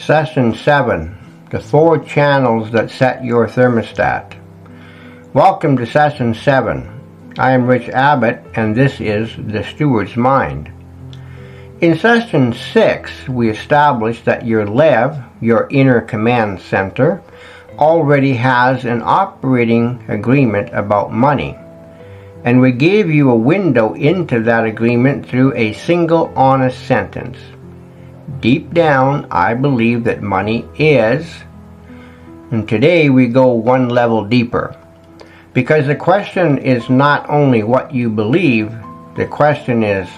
Session 7, the 4 channels that set your thermostat. Welcome to Session 7. I am Rich Abbott, and this is The Steward's Mind. In Session 6, we established that your LEV, your inner command center, already has an operating agreement about money, and we gave you a window into that agreement through a single honest sentence. Deep down, I believe that money is, and today we go one level deeper. Because the question is not only what you believe, the question is,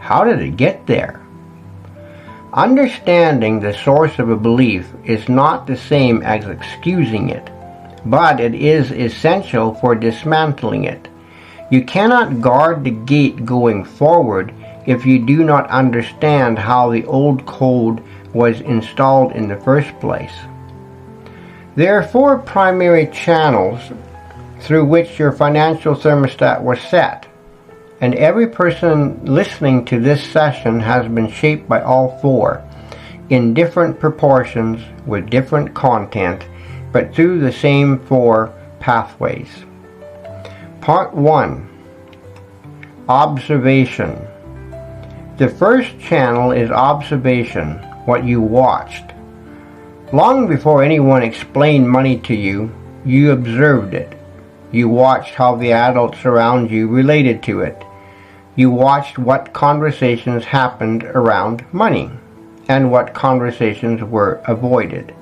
how did it get there? Understanding the source of a belief is not the same as excusing it, but it is essential for dismantling it. You cannot guard the gate going forward if you do not understand how the old code was installed in the first place. There are 4 primary channels through which your financial thermostat was set, and every person listening to this session has been shaped by all 4, in different proportions with different content, but through the same 4 pathways. Part 1. Observation. The first channel is observation, what you watched. Long before anyone explained money to you, you observed it. You watched how the adults around you related to it. You watched what conversations happened around money, and what conversations were avoided.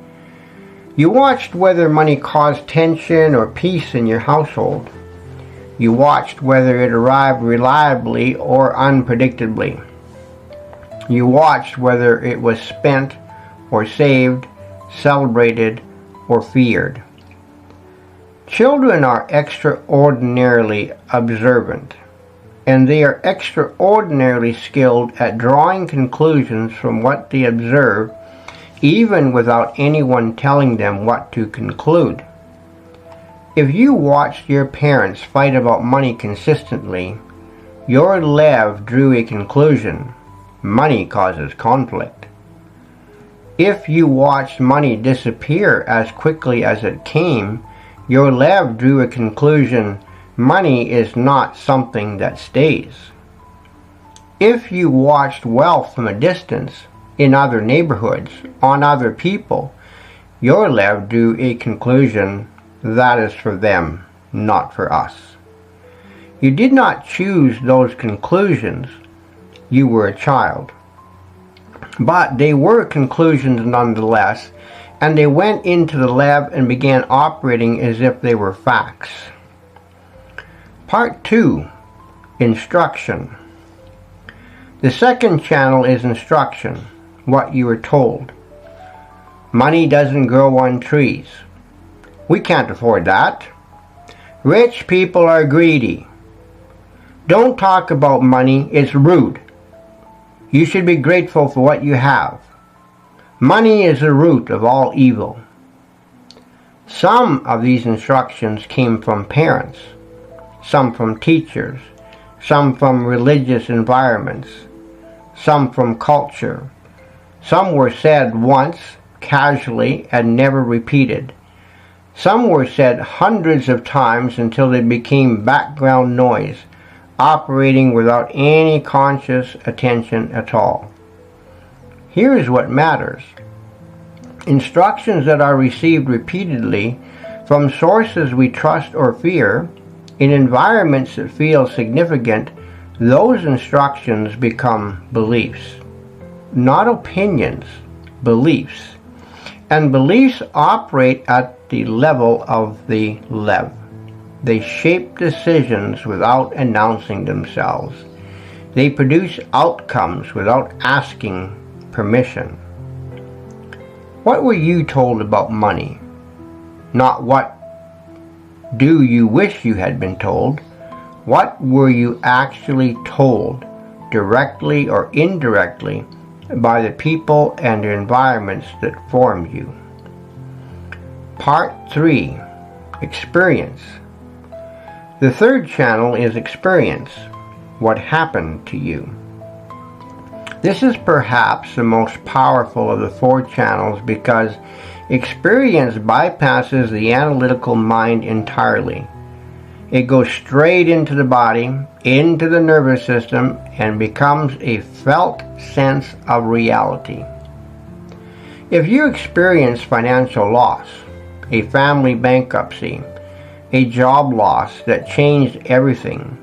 You watched whether money caused tension or peace in your household. You watched whether it arrived reliably or unpredictably. You watched whether it was spent or saved, celebrated or feared. Children are extraordinarily observant, and they are extraordinarily skilled at drawing conclusions from what they observe, even without anyone telling them what to conclude. If you watched your parents fight about money consistently, your LEV drew a conclusion: money causes conflict. If you watched money disappear as quickly as it came, your LEV drew a conclusion: money is not something that stays. If you watched wealth from a distance, in other neighborhoods, on other people, your LEV drew a conclusion: that is for them, not for us. You did not choose those conclusions. You were a child. But they were conclusions nonetheless, and they went into the LEV and began operating as if they were facts. Part 2. Instruction. The second channel is instruction, what you were told. Money doesn't grow on trees. We can't afford that. Rich people are greedy. Don't talk about money, it's rude. You should be grateful for what you have. Money is the root of all evil. Some of these instructions came from parents, some from teachers, some from religious environments, some from culture. Some were said once, casually, and never repeated. Some were said hundreds of times until they became background noise, operating without any conscious attention at all. Here is what matters. Instructions that are received repeatedly from sources we trust or fear, in environments that feel significant, those instructions become beliefs. Not opinions, beliefs. And beliefs operate at the level of the LEV. They shape decisions without announcing themselves. They produce outcomes without asking permission. What were you told about money? Not what do you wish you had been told. What were you actually told, directly or indirectly, by the people and the environments that formed you? Part 3. Experience. The third channel is experience, what happened to you. This is perhaps the most powerful of the 4 channels because experience bypasses the analytical mind entirely. It goes straight into the body, into the nervous system, and becomes a felt sense of reality. If you experience financial loss, a family bankruptcy, a job loss that changed everything,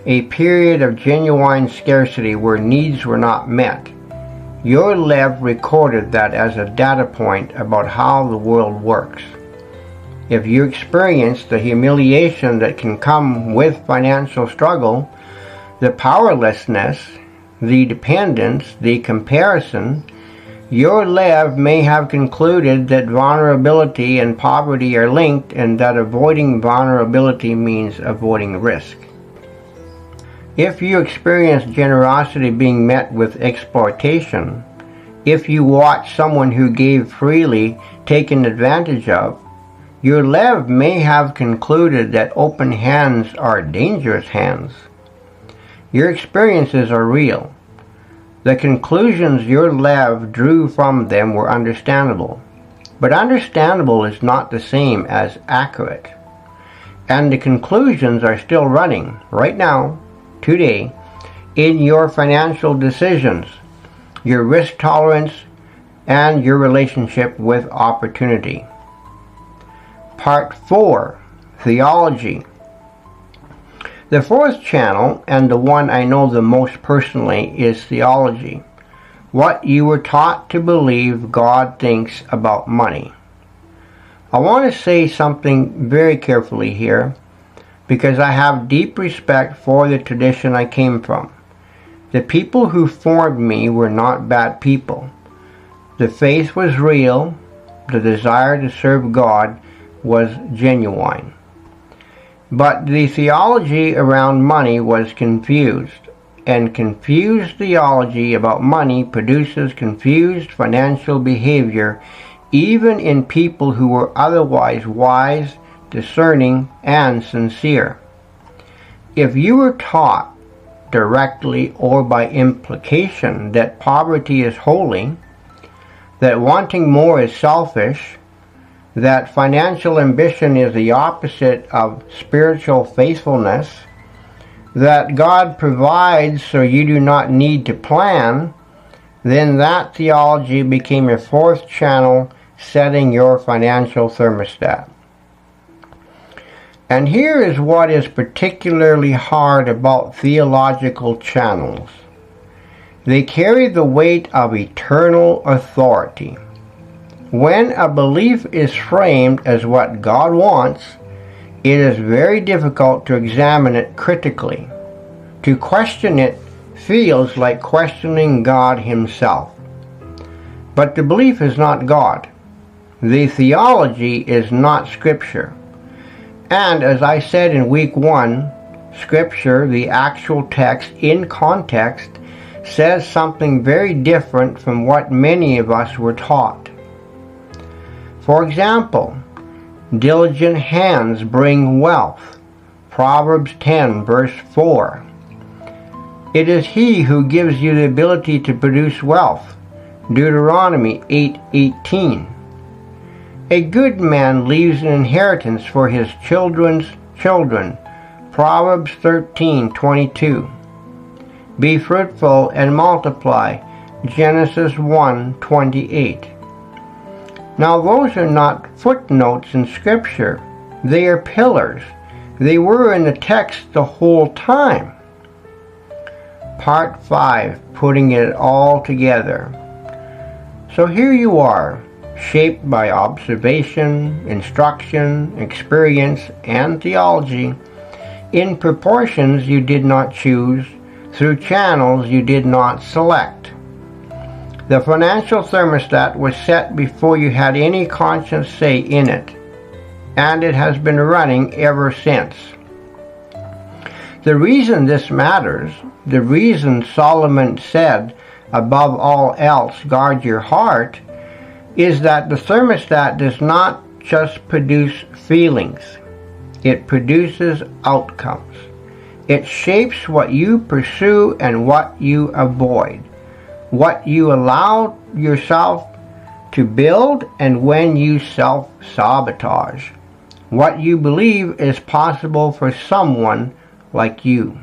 a period of genuine scarcity where needs were not met, your Lev recorded that as a data point about how the world works. If you experience the humiliation that can come with financial struggle, the powerlessness, the dependence, the comparison, your Lev may have concluded that vulnerability and poverty are linked and that avoiding vulnerability means avoiding risk. If you experience generosity being met with exploitation, if you watch someone who gave freely taken advantage of, your Lev may have concluded that open hands are dangerous hands. Your experiences are real. The conclusions your Lev drew from them were understandable. But understandable is not the same as accurate. And the conclusions are still running, right now, today, in your financial decisions, your risk tolerance, and your relationship with opportunity. Part 4, Theology. The 4th channel, and the one I know the most personally, is theology. What you were taught to believe God thinks about money. I want to say something very carefully here, because I have deep respect for the tradition I came from. The people who formed me were not bad people. The faith was real. The desire to serve God was genuine. But the theology around money was confused, and confused theology about money produces confused financial behavior even in people who were otherwise wise, discerning, and sincere. If you were taught, directly or by implication, that poverty is holy, that wanting more is selfish, that financial ambition is the opposite of spiritual faithfulness, that God provides so you do not need to plan, then that theology became a 4th channel setting your financial thermostat. And here is what is particularly hard about theological channels. They carry the weight of eternal authority. When a belief is framed as what God wants, it is very difficult to examine it critically. To question it feels like questioning God Himself. But the belief is not God. The theology is not Scripture. And as I said in week 1, Scripture, the actual text in context, says something very different from what many of us were taught. For example, diligent hands bring wealth. Proverbs 10 verse 4. It is He who gives you the ability to produce wealth. Deuteronomy 8:18. A good man leaves an inheritance for his children's children. Proverbs 13:22. Be fruitful and multiply. Genesis 1:28. Now those are not footnotes in Scripture. They are pillars. They were in the text the whole time. Part 5, putting it all together. So here you are, shaped by observation, instruction, experience, and theology, in proportions you did not choose, through channels you did not select. The financial thermostat was set before you had any conscious say in it, and it has been running ever since. The reason this matters, the reason Solomon said, above all else, guard your heart, is that the thermostat does not just produce feelings. It produces outcomes. It shapes what you pursue and what you avoid, what you allow yourself to build and when you self-sabotage, what you believe is possible for someone like you.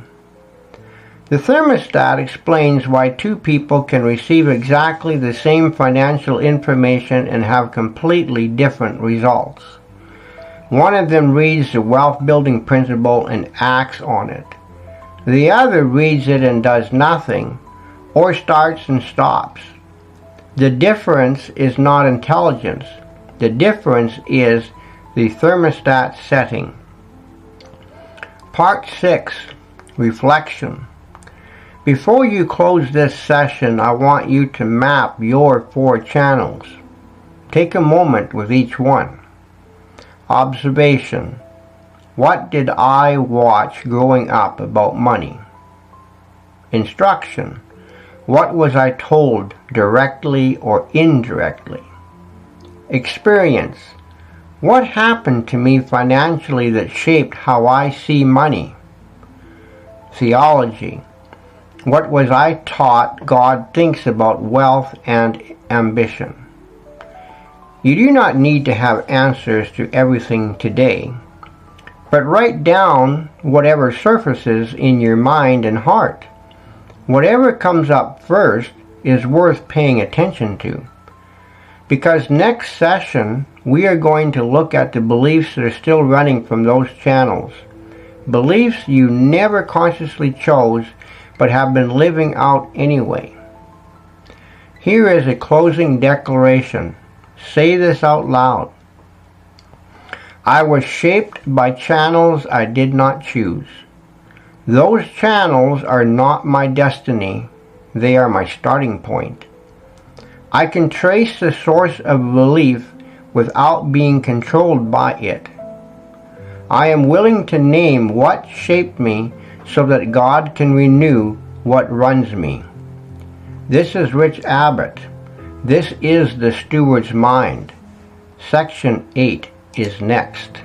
The thermostat explains why two people can receive exactly the same financial information and have completely different results. One of them reads the wealth building principle and acts on it. The other reads it and does nothing, or starts and stops. The difference is not intelligence. The difference is the thermostat setting. Part 6, Reflection. Before you close this session, I want you to map your 4 channels. Take a moment with each one. Observation. What did I watch growing up about money? Instruction. What was I told directly or indirectly? Experience. What happened to me financially that shaped how I see money? Theology. What was I taught God thinks about wealth and ambition? You do not need to have answers to everything today, but write down whatever surfaces in your mind and heart. Whatever comes up first is worth paying attention to, because next session we are going to look at the beliefs that are still running from those channels. Beliefs you never consciously chose but have been living out anyway. Here is a closing declaration. Say this out loud. I was shaped by channels I did not choose. Those channels are not my destiny. They are my starting point. I can trace the source of belief without being controlled by it. I am willing to name what shaped me so that God can renew what runs me. This is Rich Abbott. This is the Steward's Mind. Section 8 is next.